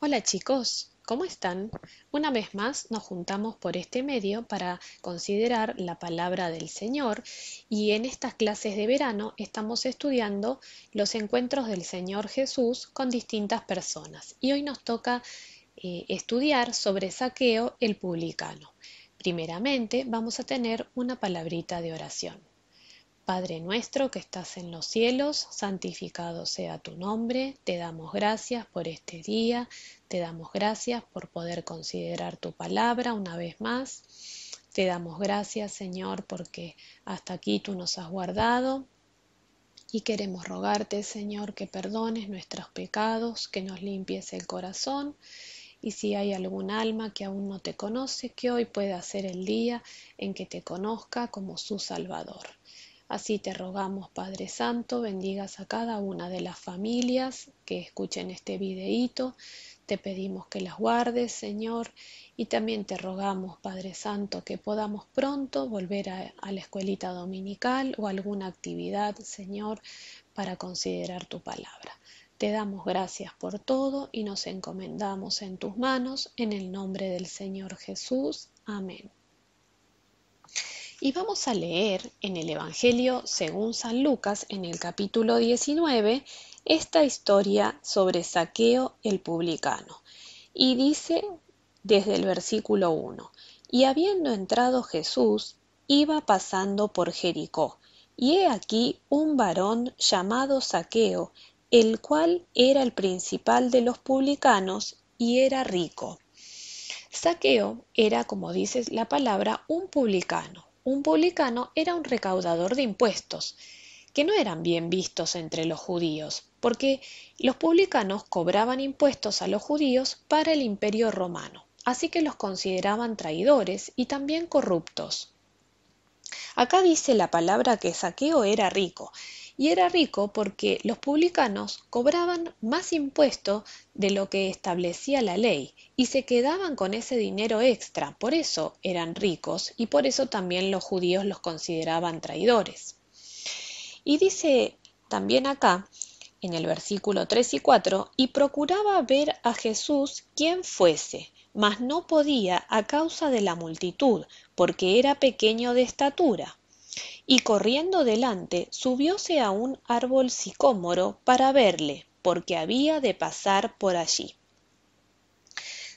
Hola chicos, ¿cómo están? Una vez más nos juntamos por este medio para considerar la palabra del Señor y en estas clases de verano estamos estudiando los encuentros del Señor Jesús con distintas personas y hoy nos toca estudiar sobre Zaqueo el publicano. Primeramente vamos a tener una palabrita de oración. Padre nuestro que estás en los cielos, santificado sea tu nombre. Te damos gracias por este día, te damos gracias por poder considerar tu palabra una vez más. Te damos gracias, Señor, porque hasta aquí tú nos has guardado y queremos rogarte, Señor, que perdones nuestros pecados, que nos limpies el corazón y si hay algún alma que aún no te conoce, que hoy pueda ser el día en que te conozca como su Salvador. Así te rogamos, Padre Santo, bendigas a cada una de las familias que escuchen este videíto. Te pedimos que las guardes, Señor, y también te rogamos, Padre Santo, que podamos pronto volver a la escuelita dominical o alguna actividad, Señor, para considerar tu palabra. Te damos gracias por todo y nos encomendamos en tus manos, en el nombre del Señor Jesús. Amén. Y vamos a leer en el Evangelio según San Lucas, en el capítulo 19, esta historia sobre Zaqueo el publicano. Y dice desde el versículo 1, y habiendo entrado Jesús, iba pasando por Jericó, y he aquí un varón llamado Zaqueo, el cual era el principal de los publicanos y era rico. Zaqueo era, como dice la palabra, un publicano. Un publicano era un recaudador de impuestos, que no eran bien vistos entre los judíos, porque los publicanos cobraban impuestos a los judíos para el imperio romano, así que los consideraban traidores y también corruptos. Acá dice la palabra que Zaqueo era rico, y era rico porque los publicanos cobraban más impuesto de lo que establecía la ley y se quedaban con ese dinero extra, por eso eran ricos y por eso también los judíos los consideraban traidores. Y dice también acá, en el versículo 3 y 4, y procuraba ver a Jesús quien fuese, mas no podía a causa de la multitud, porque era pequeño de estatura. Y corriendo delante, subióse a un árbol sicómoro para verle, porque había de pasar por allí.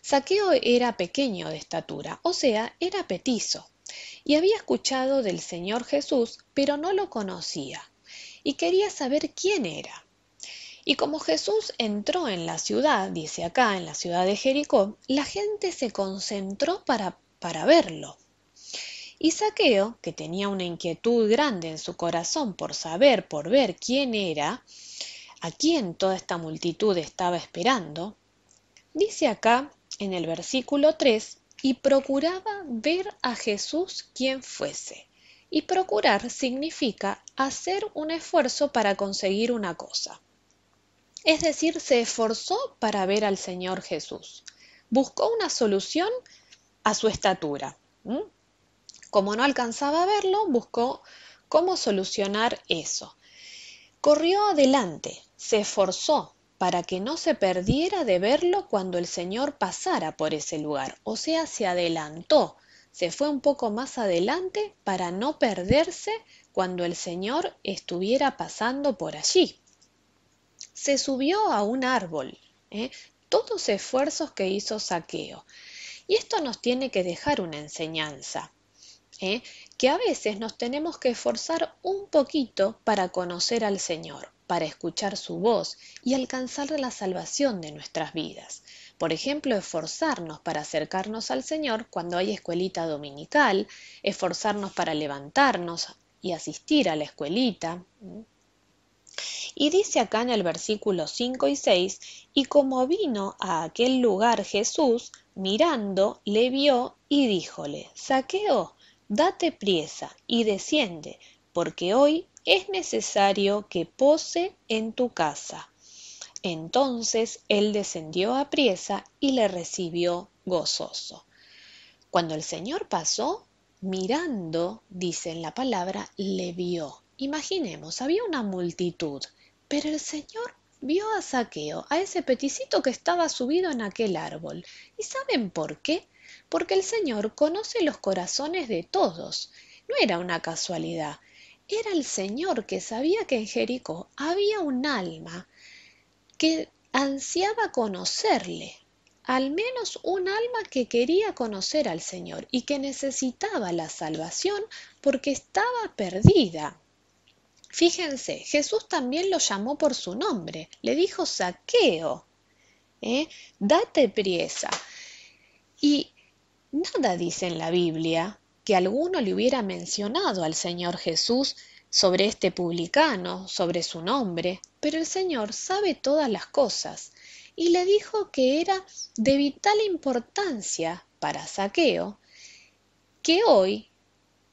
Zaqueo era pequeño de estatura, o sea, era petizo, y había escuchado del Señor Jesús, pero no lo conocía, y quería saber quién era. Y como Jesús entró en la ciudad, dice acá, en la ciudad de Jericó, la gente se concentró para verlo. Y Zaqueo, que tenía una inquietud grande en su corazón por ver quién era, a quién toda esta multitud estaba esperando, dice acá en el versículo 3, y procuraba ver a Jesús quien fuese. Y procurar significa hacer un esfuerzo para conseguir una cosa. Es decir, se esforzó para ver al Señor Jesús. Buscó una solución a su estatura. Como no alcanzaba a verlo, buscó cómo solucionar eso. Corrió adelante, se esforzó para que no se perdiera de verlo cuando el Señor pasara por ese lugar. O sea, se adelantó, se fue un poco más adelante para no perderse cuando el Señor estuviera pasando por allí. Se subió a un árbol, todos esfuerzos que hizo Zaqueo. Y esto nos tiene que dejar una enseñanza. Que a veces nos tenemos que esforzar un poquito para conocer al Señor, para escuchar su voz y alcanzar la salvación de nuestras vidas. Por ejemplo, esforzarnos para acercarnos al Señor cuando hay escuelita dominical, esforzarnos para levantarnos y asistir a la escuelita. Y dice acá en el versículo 5 y 6, y como vino a aquel lugar Jesús, mirando, le vio y díjole, Zaqueo, date priesa y desciende, porque hoy es necesario que pose en tu casa. Entonces él descendió apriesa y le recibió gozoso. Cuando el Señor pasó, mirando, dice en la palabra, le vio. Imaginemos, había una multitud, pero el Señor vio a Zaqueo, a ese peticito que estaba subido en aquel árbol. ¿Y saben por qué? Porque el Señor conoce los corazones de todos. No era una casualidad. Era el Señor que sabía que en Jericó había un alma que ansiaba conocerle, al menos un alma que quería conocer al Señor y que necesitaba la salvación porque estaba perdida. Fíjense, Jesús también lo llamó por su nombre, le dijo Zaqueo, date priesa. Y nada dice en la Biblia que alguno le hubiera mencionado al Señor Jesús sobre este publicano, sobre su nombre, pero el Señor sabe todas las cosas y le dijo que era de vital importancia para Zaqueo, que hoy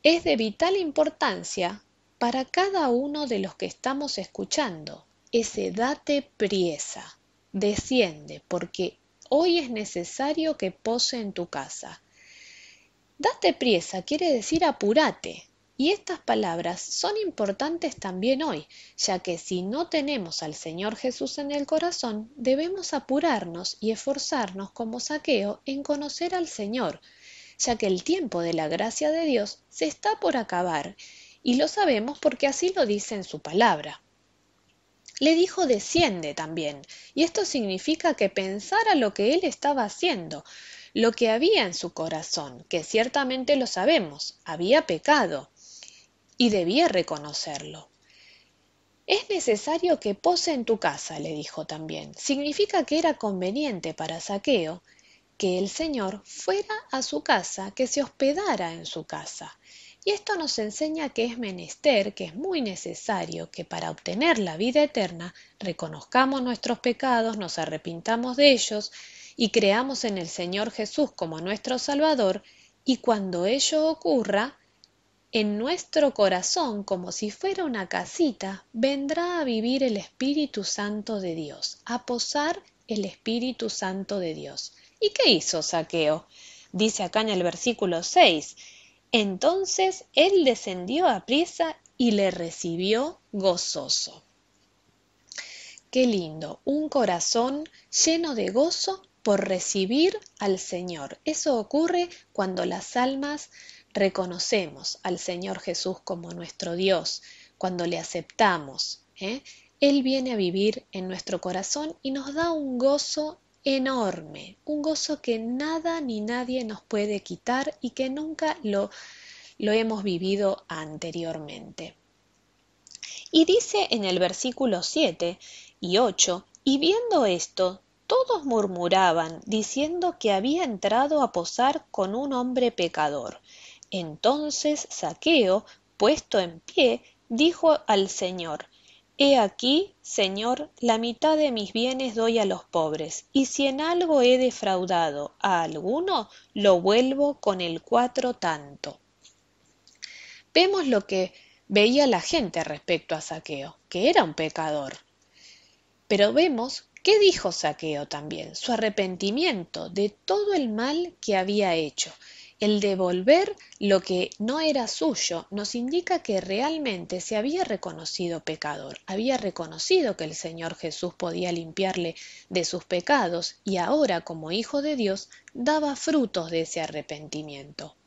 es de vital importancia para cada uno de los que estamos escuchando. Ese date priesa, desciende, porque hoy es necesario que pose en tu casa. Date priesa quiere decir apúrate, y estas palabras son importantes también hoy, ya que si no tenemos al Señor Jesús en el corazón, debemos apurarnos y esforzarnos como Zaqueo en conocer al Señor, ya que el tiempo de la gracia de Dios se está por acabar, y lo sabemos porque así lo dice en su palabra. Le dijo desciende también, y esto significa que pensara lo que él estaba haciendo, lo que había en su corazón, que ciertamente lo sabemos, había pecado, y debía reconocerlo. Es necesario que pose en tu casa, le dijo también. Significa que era conveniente para Zaqueo que el Señor fuera a su casa, que se hospedara en su casa. Y esto nos enseña que es menester, que es muy necesario que para obtener la vida eterna reconozcamos nuestros pecados, nos arrepintamos de ellos y creamos en el Señor Jesús como nuestro Salvador, y cuando ello ocurra, en nuestro corazón, como si fuera una casita, vendrá a vivir el Espíritu Santo de Dios, a posar el Espíritu Santo de Dios. ¿Y qué hizo Zaqueo? Dice acá en el versículo 6, entonces él descendió apriesa y le recibió gozoso. Qué lindo, un corazón lleno de gozo por recibir al Señor. Eso ocurre cuando las almas reconocemos al Señor Jesús como nuestro Dios, cuando le aceptamos. Él viene a vivir en nuestro corazón y nos da un gozo enorme, un gozo que nada ni nadie nos puede quitar y que nunca lo hemos vivido anteriormente. Y dice en el versículo 7 y 8, y viendo esto, todos murmuraban, diciendo que había entrado a posar con un hombre pecador. Entonces Zaqueo, puesto en pie, dijo al Señor, He aquí, Señor, la mitad de mis bienes doy a los pobres, y si en algo he defraudado a alguno, lo vuelvo con el 4 tanto. Vemos lo que veía la gente respecto a Zaqueo, que era un pecador. Pero vemos qué dijo Zaqueo también, su arrepentimiento de todo el mal que había hecho. El devolver lo que no era suyo nos indica que realmente se había reconocido pecador, había reconocido que el Señor Jesús podía limpiarle de sus pecados y ahora como hijo de Dios daba frutos de ese arrepentimiento.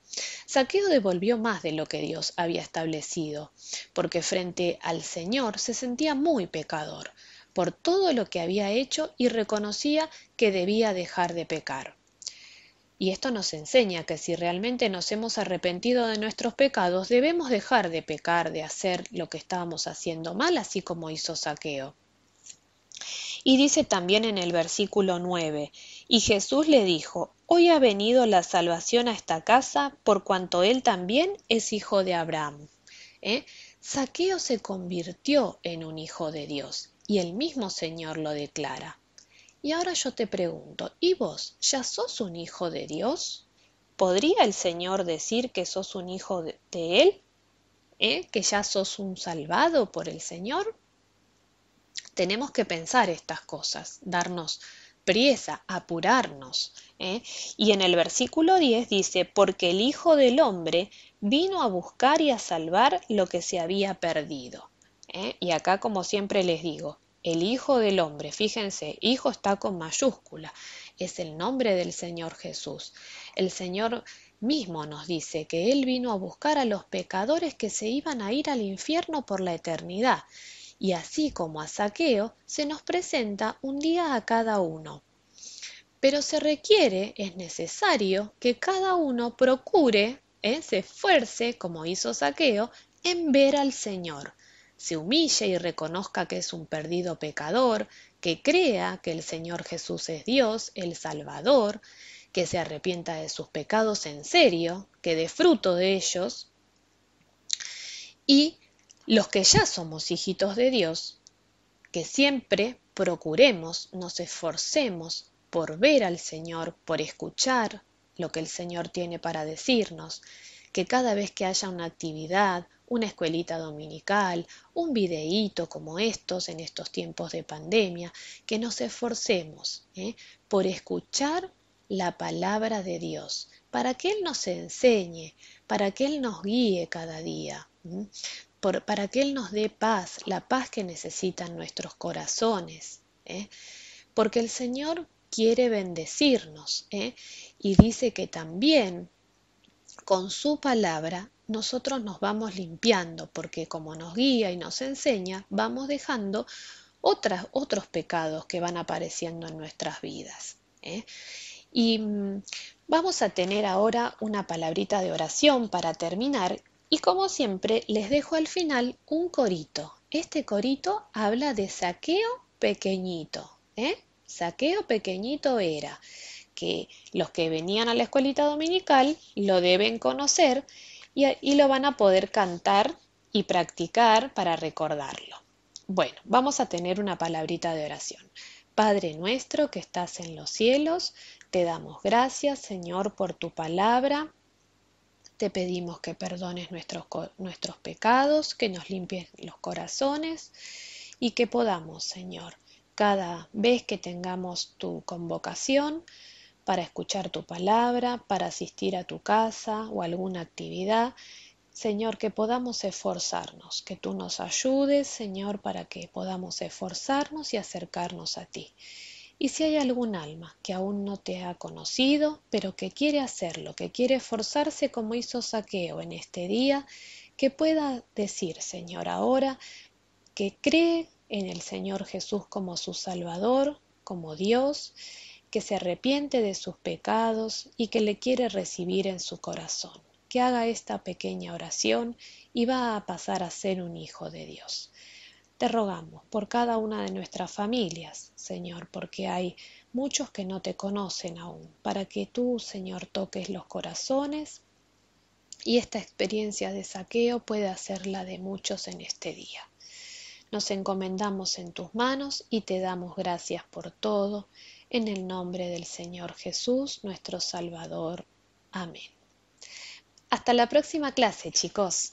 Zaqueo devolvió más de lo que Dios había establecido, porque frente al Señor se sentía muy pecador por todo lo que había hecho y reconocía que debía dejar de pecar. Y esto nos enseña que si realmente nos hemos arrepentido de nuestros pecados, debemos dejar de pecar, de hacer lo que estábamos haciendo mal, así como hizo Zaqueo. Y dice también en el versículo 9, y Jesús le dijo, Hoy ha venido la salvación a esta casa, por cuanto él también es hijo de Abraham. Zaqueo se convirtió en un hijo de Dios, y el mismo Señor lo declara. Y ahora yo te pregunto, ¿y vos ya sos un hijo de Dios? ¿Podría el Señor decir que sos un hijo de Él? ¿Que ya sos un salvado por el Señor? Tenemos que pensar estas cosas, darnos priesa, apurarnos. Y en el versículo 10 dice, porque el Hijo del Hombre vino a buscar y a salvar lo que se había perdido. Y acá, como siempre les digo, el Hijo del Hombre. Fíjense, Hijo está con mayúscula, es el nombre del Señor Jesús. El Señor mismo nos dice que Él vino a buscar a los pecadores que se iban a ir al infierno por la eternidad. Y así como a Zaqueo, se nos presenta un día a cada uno. Pero se requiere, es necesario, que cada uno procure, se esfuerce, como hizo Zaqueo, en ver al Señor. Se humille y reconozca que es un perdido pecador, que crea que el Señor Jesús es Dios, el Salvador, que se arrepienta de sus pecados en serio, que dé fruto de ellos. Y los que ya somos hijitos de Dios, que siempre procuremos, nos esforcemos por ver al Señor, por escuchar lo que el Señor tiene para decirnos, que cada vez que haya una actividad, una escuelita dominical, un videíto como estos en estos tiempos de pandemia, que nos esforcemos por escuchar la palabra de Dios, para que Él nos enseñe, para que Él nos guíe cada día. Para que Él nos dé paz, la paz que necesitan nuestros corazones, porque el Señor quiere bendecirnos, y dice que también con su palabra nosotros nos vamos limpiando, porque como nos guía y nos enseña, vamos dejando otros pecados que van apareciendo en nuestras vidas. Y vamos a tener ahora una palabrita de oración para terminar y como siempre les dejo al final un corito. Este corito habla de Zaqueo pequeñito. Zaqueo pequeñito era, que los que venían a la escuelita dominical lo deben conocer y lo van a poder cantar y practicar para recordarlo. Bueno, vamos a tener una palabrita de oración. Padre nuestro que estás en los cielos, te damos gracias, Señor, por tu palabra. Te pedimos que perdones nuestros pecados, que nos limpies los corazones y que podamos, Señor, cada vez que tengamos tu convocación para escuchar tu palabra, para asistir a tu casa o alguna actividad, Señor, que podamos esforzarnos, que tú nos ayudes, Señor, para que podamos esforzarnos y acercarnos a ti. Y si hay algún alma que aún no te ha conocido, pero que quiere hacerlo, que quiere esforzarse como hizo Zaqueo en este día, que pueda decir, Señor, ahora que cree en el Señor Jesús como su Salvador, como Dios, que se arrepiente de sus pecados y que le quiere recibir en su corazón, que haga esta pequeña oración y va a pasar a ser un hijo de Dios. Te rogamos por cada una de nuestras familias, Señor, porque hay muchos que no te conocen aún, para que tú, Señor, toques los corazones y esta experiencia de Zaqueo pueda ser la de muchos en este día. Nos encomendamos en tus manos y te damos gracias por todo, en el nombre del Señor Jesús, nuestro Salvador. Amén. Hasta la próxima clase, chicos.